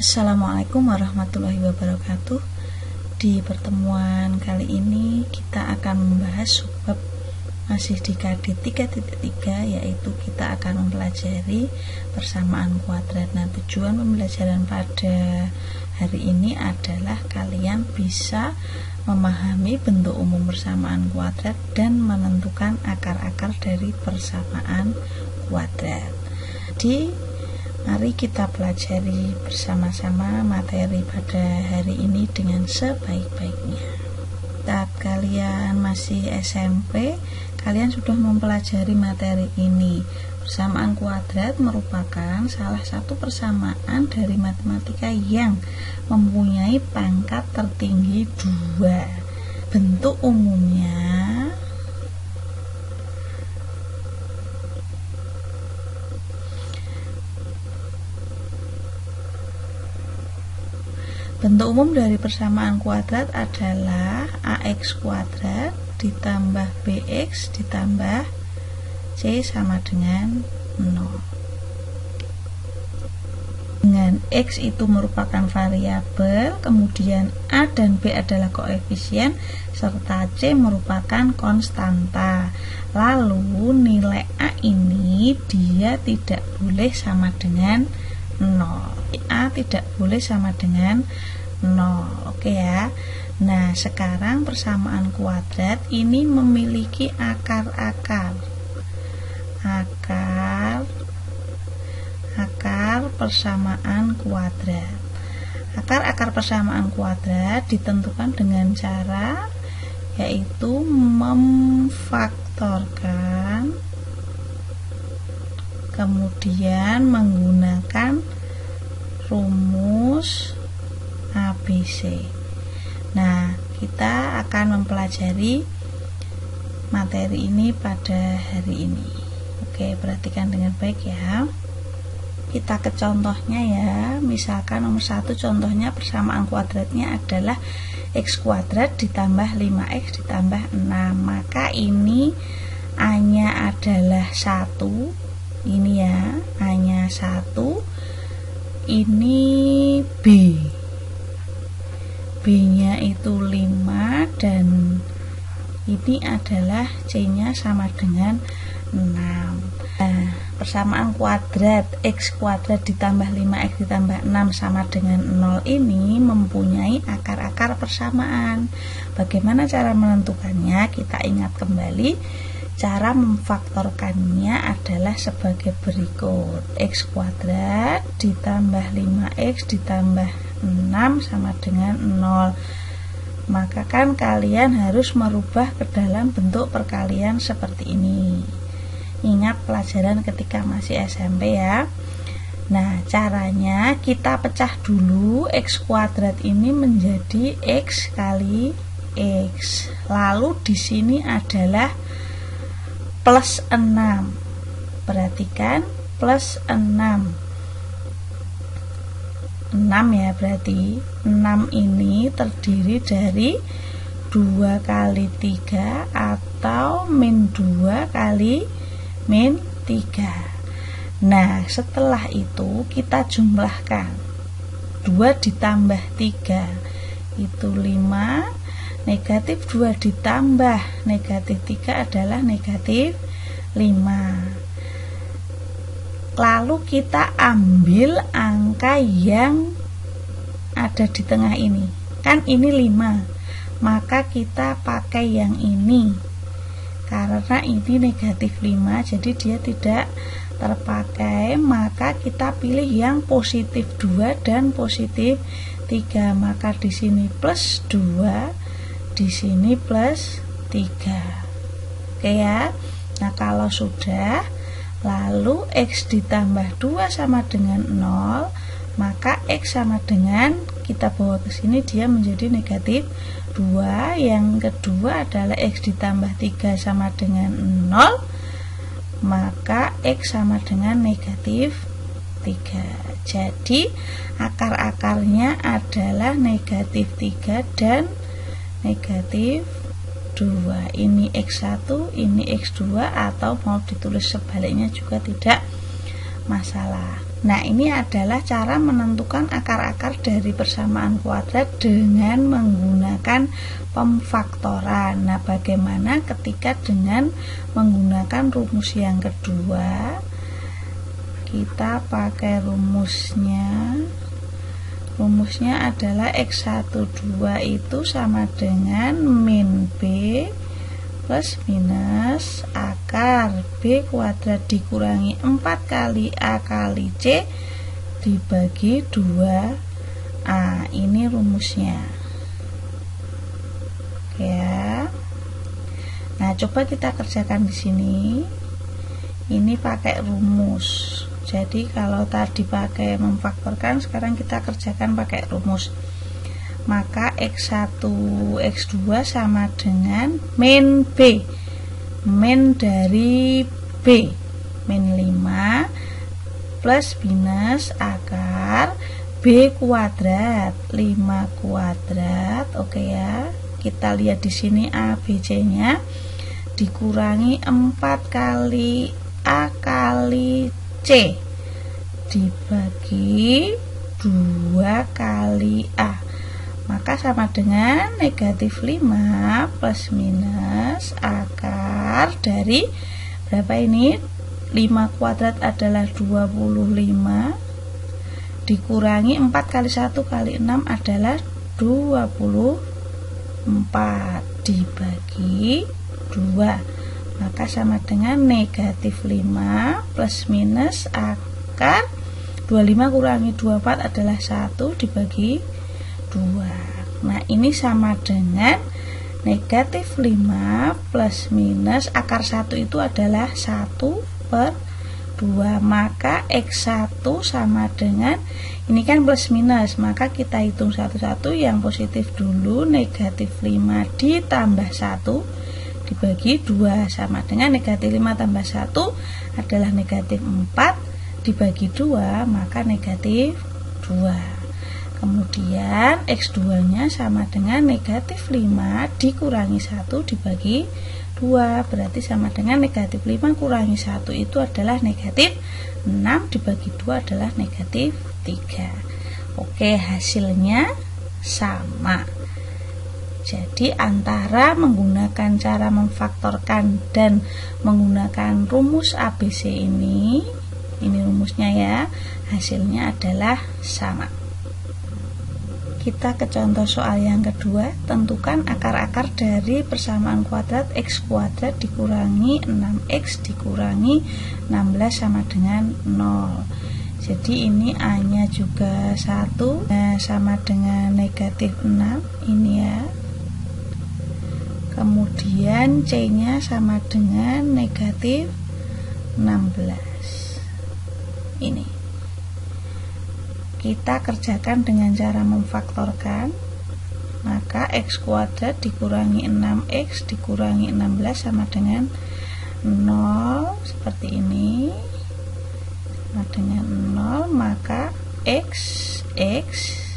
Assalamualaikum warahmatullahi wabarakatuh. Di pertemuan kali ini kita akan membahas subbab masih di KD 3.3, yaitu kita akan mempelajari persamaan kuadrat. Nah, tujuan pembelajaran pada hari ini adalah kalian bisa memahami bentuk umum persamaan kuadrat dan menentukan akar-akar dari persamaan kuadrat. Mari kita pelajari bersama-sama materi pada hari ini dengan sebaik-baiknya. Saat kalian masih SMP, kalian sudah mempelajari materi ini. Persamaan kuadrat merupakan salah satu persamaan dari matematika yang mempunyai pangkat tertinggi 2. Bentuk umumnya bentuk umum dari persamaan kuadrat adalah AX kuadrat ditambah BX ditambah C sama dengan 0. Dengan X itu merupakan variabel, kemudian A dan B adalah koefisien, serta C merupakan konstanta. Lalu nilai A ini dia tidak boleh sama dengan 0. A tidak boleh sama dengan 0. Oke ya. Nah, sekarang persamaan kuadrat ini memiliki akar-akar. Akar persamaan kuadrat. Akar-akar persamaan kuadrat ditentukan dengan cara yaitu memfaktorkan, kemudian menggunakan rumus ABC. Nah, kita akan mempelajari materi ini pada hari ini. Oke, perhatikan dengan baik ya. Kita ke contohnya ya. Misalkan nomor 1 contohnya persamaan kuadratnya adalah X kuadrat ditambah 5X ditambah 6. Maka ini A-nya adalah 1. Ini ya, A-nya 1. Ini B-nya itu 5 dan ini adalah C-nya sama dengan 6. Nah, persamaan kuadrat X kuadrat ditambah 5X ditambah 6 sama dengan 0 ini mempunyai akar-akar persamaan. Bagaimana cara menentukannya? Kita ingat kembali, cara memfaktorkannya adalah sebagai berikut. X kuadrat ditambah 5X ditambah 6 sama dengan 0. Maka kan kalian harus merubah ke dalam bentuk perkalian seperti ini. Ingat pelajaran ketika masih SMP ya. Nah, caranya kita pecah dulu X kuadrat ini menjadi X kali X. Lalu di sini adalah plus 6. Perhatikan, plus 6. 6 ya, berarti 6 ini terdiri dari 2 kali 3 atau min 2 kali min 3. Nah, setelah itu kita jumlahkan. 2 ditambah 3 itu 5. Negatif 2 ditambah negatif 3 adalah negatif 5. Lalu kita ambil angka yang ada di tengah ini. Kan ini 5. Maka kita pakai yang ini. Karena ini negatif 5, jadi dia tidak terpakai. Maka kita pilih yang positif 2 dan positif 3. Maka di sini plus 2, di sini plus 3. Oke ya. Nah, kalau sudah, lalu X ditambah 2 sama dengan 0, maka X sama dengan, kita bawa ke sini dia menjadi negatif 2. Yang kedua adalah X ditambah 3 sama dengan 0, maka X sama dengan negatif 3. Jadi akar-akarnya adalah negatif 3 dan negatif 2. Ini X1, ini X2, atau mau ditulis sebaliknya juga tidak masalah. Nah, ini adalah cara menentukan akar-akar dari persamaan kuadrat dengan menggunakan pemfaktoran. Nah, bagaimana ketika dengan menggunakan rumus yang kedua? Kita pakai rumusnya. Rumusnya adalah X12 itu sama dengan min B plus minus akar B kuadrat dikurangi 4 kali A kali C dibagi 2A. Ini rumusnya. Oke ya. Nah, coba kita kerjakan di sini. Ini pakai rumus. Jadi kalau tadi pakai memfaktorkan, sekarang kita kerjakan pakai rumus. Maka X1, X2 sama dengan min B. Min dari B. Min 5 plus minus akar B kuadrat. 5 kuadrat. Oke ya. Kita lihat di sini A, B, C-nya. Dikurangi 4 kali A kali C dibagi 2 kali A, maka sama dengan negatif 5 plus minus akar dari berapa ini? 5 kuadrat adalah 25 dikurangi 4 kali 1 kali 6 adalah 24 dibagi 2, maka sama dengan negatif 5 plus minus akar 25 kurangi 24 adalah 1 dibagi 2. Nah, ini sama dengan negatif 5 plus minus akar 1 itu adalah 1/2. Maka X1 sama dengan, ini kan plus minus, maka kita hitung satu-satu. Yang positif dulu, negatif 5 ditambah 1 dibagi 2 sama dengan negatif 5 tambah 1 adalah negatif 4 dibagi 2, maka negatif 2. Kemudian X2 nya sama dengan negatif 5 dikurangi 1 dibagi 2, berarti sama dengan negatif 5 kurangi 1 itu adalah negatif 6 dibagi 2 adalah negatif 3. Oke, hasilnya sama. Jadi antara menggunakan cara memfaktorkan dan menggunakan rumus ABC ini rumusnya ya, hasilnya adalah sama. Kita ke contoh soal yang kedua. Tentukan akar-akar dari persamaan kuadrat X kuadrat dikurangi 6X dikurangi 16 sama dengan 0. Jadi ini A nya juga 1, sama dengan negatif 6 ini ya. Kemudian C nya sama dengan negatif 16. Ini kita kerjakan dengan cara memfaktorkan. Maka X kuadrat dikurangi 6X dikurangi 16 sama dengan 0, seperti ini, sama dengan 0. Maka X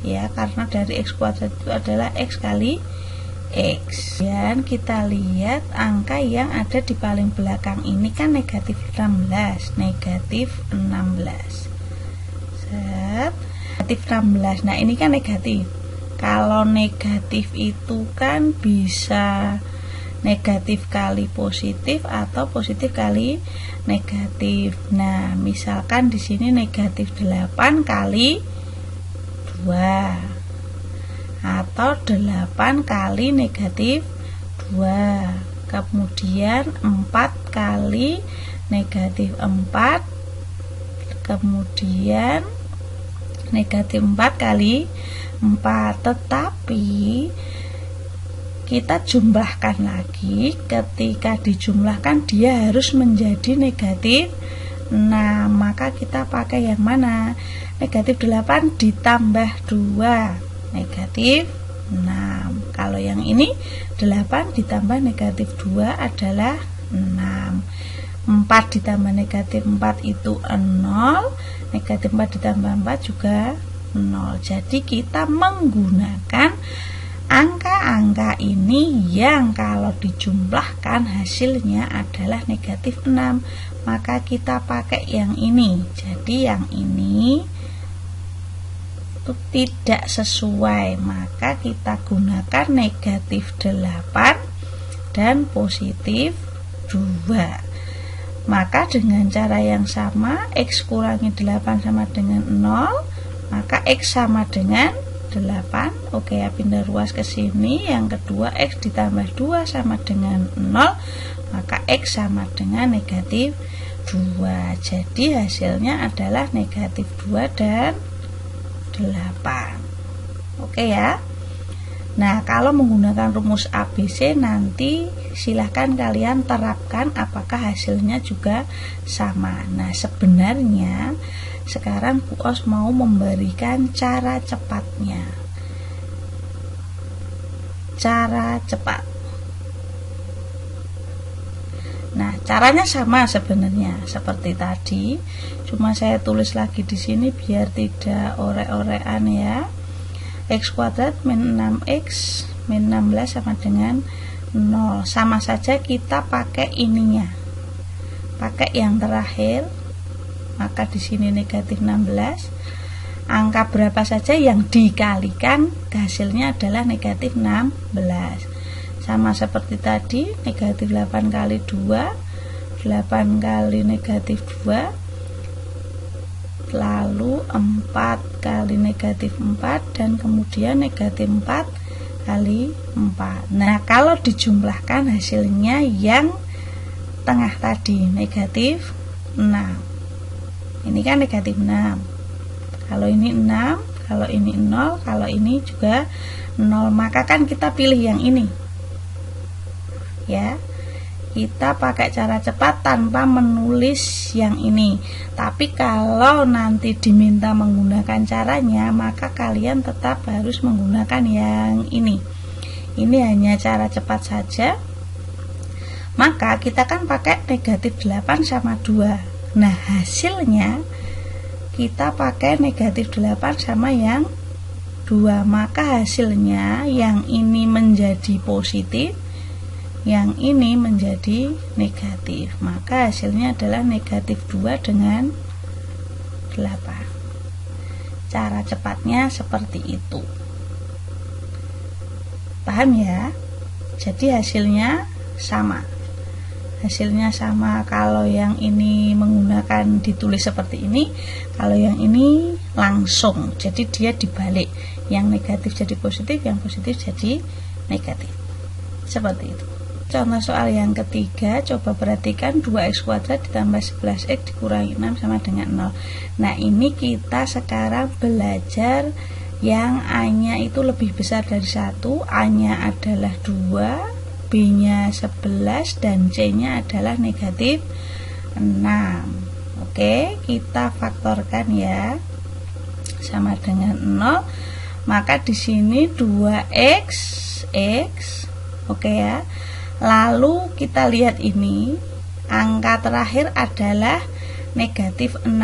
ya, karena dari X kuadrat itu adalah X kali X. Dan kita lihat angka yang ada di paling belakang ini kan negatif 16, negatif 16. Negatif 16. Nah, ini kan negatif. Kalau negatif itu kan bisa negatif kali positif atau positif kali negatif. Nah, misalkan di sini negatif 8 kali 2 atau 8 kali negatif 2, kemudian 4 kali negatif 4, kemudian negatif 4 kali 4. Tetapi kita jumlahkan lagi, ketika dijumlahkan dia harus menjadi negatif. Nah, maka kita pakai yang mana? Negatif 8 ditambah 2, negatif 6. Kalau yang ini 8 ditambah negatif 2 adalah 6. 4 ditambah negatif 4 itu 0. Negatif 4 ditambah 4 juga 0. Jadi kita menggunakan angka-angka ini yang kalau dijumlahkan hasilnya adalah negatif 6, maka kita pakai yang ini. Jadi yang ini itu tidak sesuai, maka kita gunakan negatif 8 dan positif 2. Maka dengan cara yang sama, X kurangi 8 sama dengan 0, maka X sama dengan 8. Oke ya, pindah ruas ke sini. Yang kedua, X ditambah 2 sama dengan 0, maka X sama dengan negatif 2. Jadi hasilnya adalah negatif 2 dan 8. Oke ya. Nah, kalau menggunakan rumus ABC nanti silahkan kalian terapkan apakah hasilnya juga sama. Nah, sebenarnya sekarang Bu Os mau memberikan cara cepatnya. Cara cepat. Nah, caranya sama sebenarnya seperti tadi, cuma saya tulis lagi di sini biar tidak orek-orekan ya. X kuadrat min 6x min 16 sama dengan 0. Sama saja kita pakai ininya, pakai yang terakhir, maka di sini negatif 16. Angka berapa saja yang dikalikan hasilnya adalah negatif 16. Sama seperti tadi, negatif 8 kali 2, 8 kali negatif 2, lalu 4 kali negatif 4, dan kemudian negatif 4 kali 4. Nah, kalau dijumlahkan hasilnya yang tengah tadi negatif 6. Ini kan negatif 6. Kalau ini 6, kalau ini 0, kalau ini juga 0, maka kan kita pilih yang ini. Ya. Kita pakai cara cepat tanpa menulis yang ini. Tapi kalau nanti diminta menggunakan caranya, maka kalian tetap harus menggunakan yang ini. Ini hanya cara cepat saja. Maka kita kan pakai negatif 8 sama 2. Nah, hasilnya kita pakai negatif 8 sama yang 2. Maka hasilnya yang ini menjadi positif, yang ini menjadi negatif, maka hasilnya adalah negatif 2 dengan 8. Cara cepatnya seperti itu. Paham ya? Jadi hasilnya sama. Hasilnya sama kalau yang ini menggunakan ditulis seperti ini, kalau yang ini langsung. Jadi dia dibalik. Yang negatif jadi positif, yang positif jadi negatif. Seperti itu. Contoh soal yang ketiga, coba perhatikan 2x kuadrat ditambah 11x dikurangi 6 sama dengan 0. Nah, ini kita sekarang belajar yang A-nya itu lebih besar dari 1, A-nya adalah 2, B-nya 11, dan C-nya adalah negatif 6. Oke, kita faktorkan ya, sama dengan 0. Maka di sini 2x, x, oke ya. Lalu kita lihat ini, angka terakhir adalah negatif 6.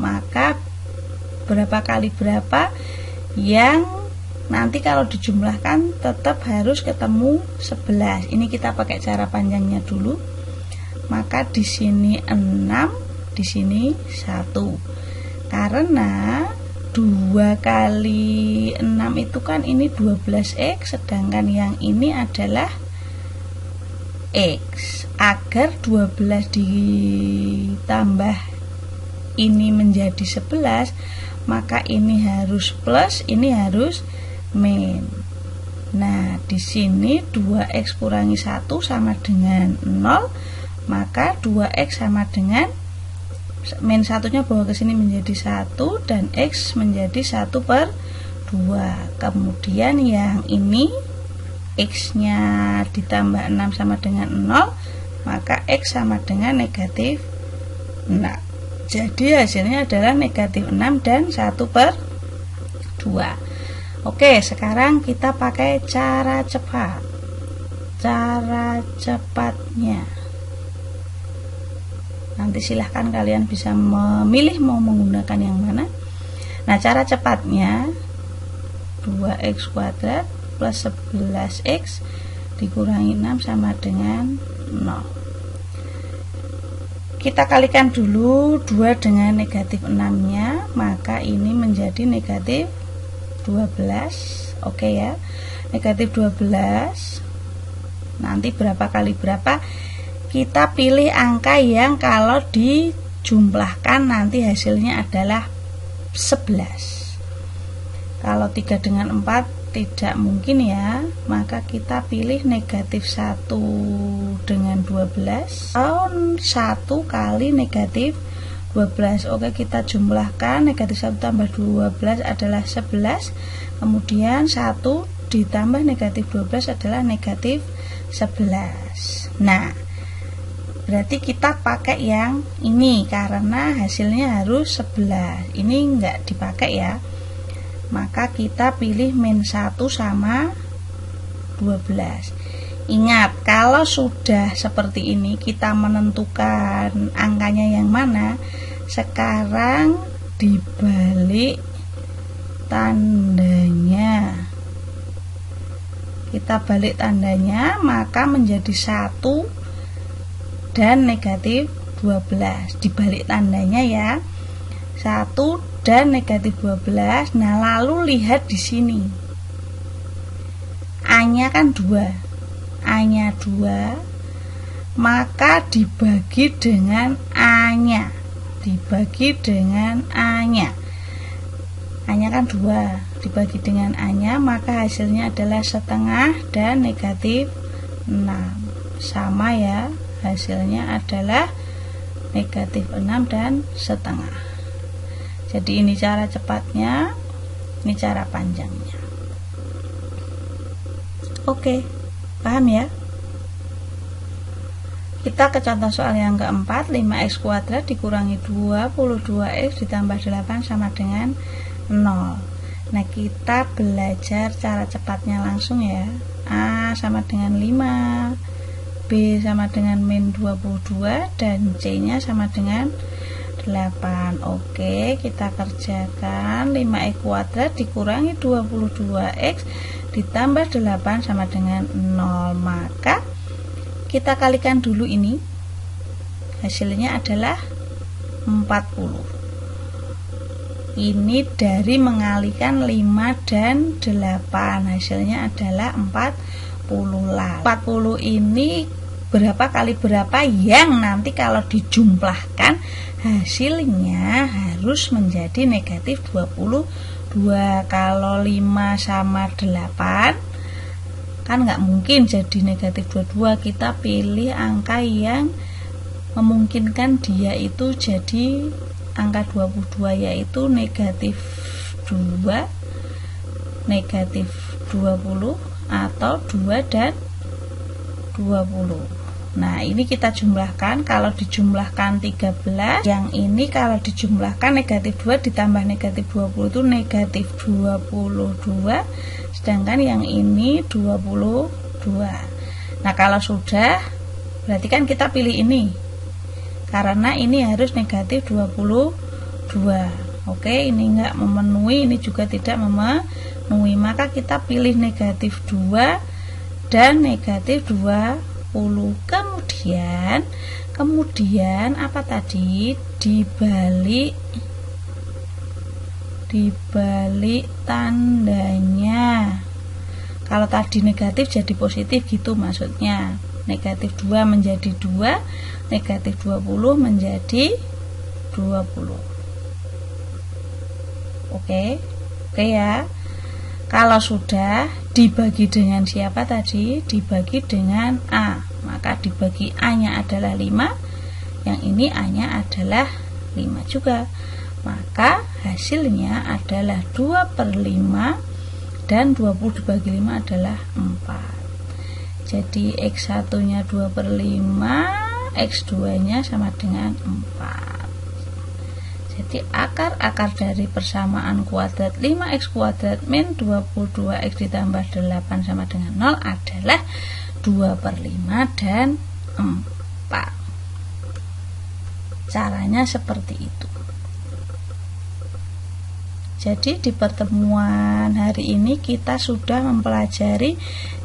Maka berapa kali berapa yang nanti kalau dijumlahkan tetap harus ketemu 11. Ini kita pakai cara panjangnya dulu. Maka di sini 6, di sini 1. Karena 2 kali 6 itu kan ini 12x, sedangkan yang ini adalah X. Agar 12 ditambah ini menjadi 11, maka ini harus plus, ini harus min. Nah, di sini 2x kurangi 1 sama dengan 0, maka 2x sama dengan min 1-nya bawa ke sini menjadi 1, dan x menjadi 1/2. Kemudian yang ini x-nya ditambah 6 sama dengan 0, maka x sama dengan negatif 6. Jadi hasilnya adalah negatif 6 dan 1/2. Oke, sekarang kita pakai cara cepat. Cara cepatnya, nanti silahkan kalian bisa memilih mau menggunakan yang mana. Nah, cara cepatnya 2x kuadrat plus 11x dikurangi 6 sama dengan 0. Kita kalikan dulu 2 dengan negatif 6-nya, maka ini menjadi negatif 12. Oke ya, negatif 12. Nanti berapa kali berapa, kita pilih angka yang kalau dijumlahkan nanti hasilnya adalah 11. Kalau 3 dengan 4 tidak mungkin ya, maka kita pilih negatif 1 dengan 12 atau 1 kali negatif 12. Oke, kita jumlahkan, negatif 1 tambah 12 adalah 11, kemudian 1 ditambah negatif 12 adalah negatif 11. Nah, berarti kita pakai yang ini karena hasilnya harus 11. Ini enggak dipakai ya, maka kita pilih min 1 sama 12. Ingat, kalau sudah seperti ini kita menentukan angkanya yang mana, sekarang dibalik tandanya. Kita balik tandanya, maka menjadi 1 dan negatif 12. Dibalik tandanya ya, 1 dan negatif 12. Nah, lalu lihat di sini. A-nya kan 2. A-nya 2, maka dibagi dengan A-nya. Dibagi dengan A-nya. A-nya kan 2, dibagi dengan A-nya, maka hasilnya adalah setengah dan negatif 6. Sama ya, hasilnya adalah negatif 6 dan setengah. Jadi ini cara cepatnya, ini cara panjangnya. Oke, paham ya? Kita ke contoh soal yang keempat. 5x kuadrat dikurangi 22x ditambah 8 sama dengan 0. Nah, kita belajar cara cepatnya langsung ya. A sama dengan 5, B sama dengan min 22, dan C nya sama dengan 8. Oke, kita kerjakan. 5x kuadrat dikurangi 22x ditambah 8 sama dengan 0. Maka kita kalikan dulu ini. Hasilnya adalah 40. Ini dari mengalikan 5 dan 8. Hasilnya adalah 40. 40 ini berapa kali berapa yang nanti kalau dijumlahkan hasilnya harus menjadi negatif 22. Kalau 5 sama 8 kan nggak mungkin jadi negatif 22. Kita pilih angka yang memungkinkan dia itu jadi angka 22, yaitu negatif 2, negatif 20, atau 2 dan 20. Nah, ini kita jumlahkan. Kalau dijumlahkan 13, yang ini kalau dijumlahkan negatif 2 ditambah negatif 20 itu negatif 22, sedangkan yang ini 22. Nah, kalau sudah, berarti kan kita pilih ini, karena ini harus negatif 22. Oke, ini enggak memenuhi, ini juga tidak memenuhi, maka kita pilih negatif 2 dan negatif 20. Kemudian apa tadi? Dibalik tandanya. Kalau tadi negatif jadi positif gitu maksudnya. Negatif 2 menjadi 2, negatif 20 menjadi 20. Oke ya. Kalau sudah, dibagi dengan siapa tadi? Dibagi dengan A. Maka dibagi A-nya adalah 5, yang ini A-nya adalah 5 juga. Maka hasilnya adalah 2/5, dan 20 dibagi 5 adalah 4. Jadi X1-nya 2/5, X2-nya sama dengan 4. Jadi akar-akar dari persamaan kuadrat 5x kuadrat min 22x ditambah 8 sama dengan 0 adalah 2/5 dan 4. Caranya seperti itu. Jadi di pertemuan hari ini kita sudah mempelajari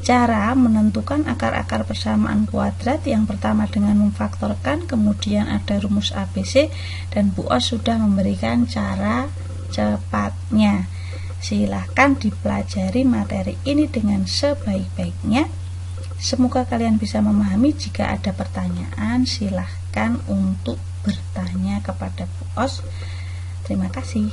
cara menentukan akar-akar persamaan kuadrat. Yang pertama dengan memfaktorkan, kemudian ada rumus ABC, dan Bu Os sudah memberikan cara cepatnya. Silahkan dipelajari materi ini dengan sebaik-baiknya. Semoga kalian bisa memahami. Jika ada pertanyaan, silahkan untuk bertanya kepada Bu Os. Terima kasih.